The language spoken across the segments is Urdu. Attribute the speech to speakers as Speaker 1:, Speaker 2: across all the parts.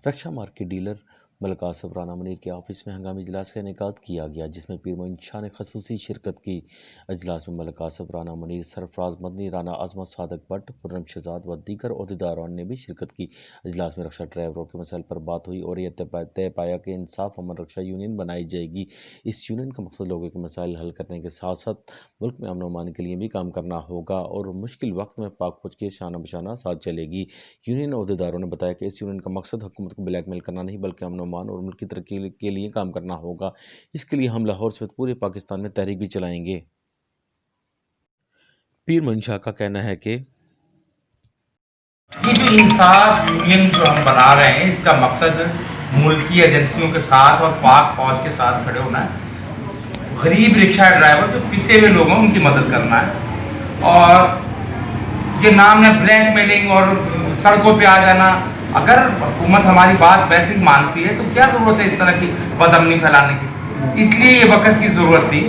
Speaker 1: رکشا مارک کے ڈیلر ملک آصف رانا منیر کے آفس میں ہنگامی اجلاس کا انعقاد کیا گیا، جس میں پیر معین شاہ نے خصوصی شرکت کی۔ اجلاس میں ملک آصف رانا منیر، سرفراز مدنی، رانا عظمت، صادق بٹ، خرم شہزاد و دیگر عہدیداران نے بھی شرکت کی۔ اجلاس میں رکشا ڈرائیوروں کے مسائل پر بات ہوئی اور یہ طے پایا کہ انصاف امن رکشا یونین بنائی جائے گی۔ اس یونین کا مقصد لوگوں کے مسائل حل کرنے کے ساتھ ساتھ ملک میں امن و امان کے لیے بھی کام کرنا ہوگا اور مشکل وقت میں پاک فوج کے شانہ بشانہ ساتھ چلے گی۔ یونین عہدیداروں نے بتایا کہ اس یونین کا مقصد حکومت کو بلیک میل کرنا نہیں بلکہ امن و امان اور ملک کی ترقی کے لیے کام کرنا ہوگا۔ اس کے لیے ہم لاہور سمیت پورے پاکستان میں تحریک بھی چلائیں گے۔ پیر معین شاہ کا کہنا ہے کہ
Speaker 2: یہ جو انصاف یونین جو ہم بنا رہے ہیں، اس کا مقصد ملکی ایجنسیوں کے ساتھ اور پاک فوج کے ساتھ کھڑے ہونا ہے، غریب رکشہ ڈرائیور جو پسے ہوئے لوگ ہیں ان کی مدد کرنا ہے، اور یہ نام ہے بلیک میلنگ اور سڑکوں پہ آ جانا۔ اگر حکومت ہماری بات ویسے ہی مانتی ہے تو کیا ضرورت ہے اس طرح کی بد امنی پھیلانے کی؟ اس لیے یہ وقت کی ضرورت تھی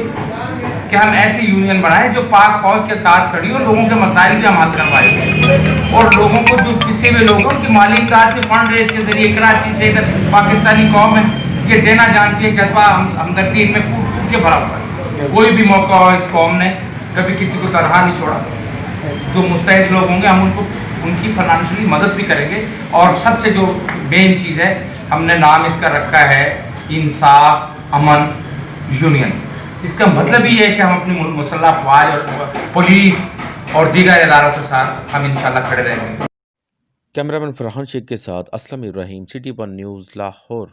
Speaker 2: کہ ہم ایسی یونین بنائیں جو پاک فوج کے ساتھ کھڑی ہو، لوگوں کے مسائل بھی ہم حل کروائیں اور لوگوں کو جو پسے ہوئے لوگ ہیں ان کی مالی امداد بھی فنڈ ریز کے ذریعے کراچی سے پاکستانی قوم ہے یہ دینا جانتی ہے، جذبہ ہمدردی ان میں پھوٹ کے بھرا ہوا ہے۔ کوئی بھی موقع ہو اس قوم نے کبھی کسی کو تنہا نہیں چھوڑا۔ جو مستحق لوگ ہوں گے ہم ان کی فائنانشلی مدد بھی کریں گے، اور سب سے جو مین چیز ہے ہم نے نام اس کا رکھا ہے انصاف امن یونین۔ اس کا مطلب یہ ہے کہ ہم اپنی مسلح افواج اور پولیس اور دیگر اداروں کے ساتھ ہم انشاءاللہ کھڑے رہیں گے۔
Speaker 1: کیمرہ مین فرحان شیخ کے ساتھ اسلم ابراہیم، سٹی ون نیوز، لاہور۔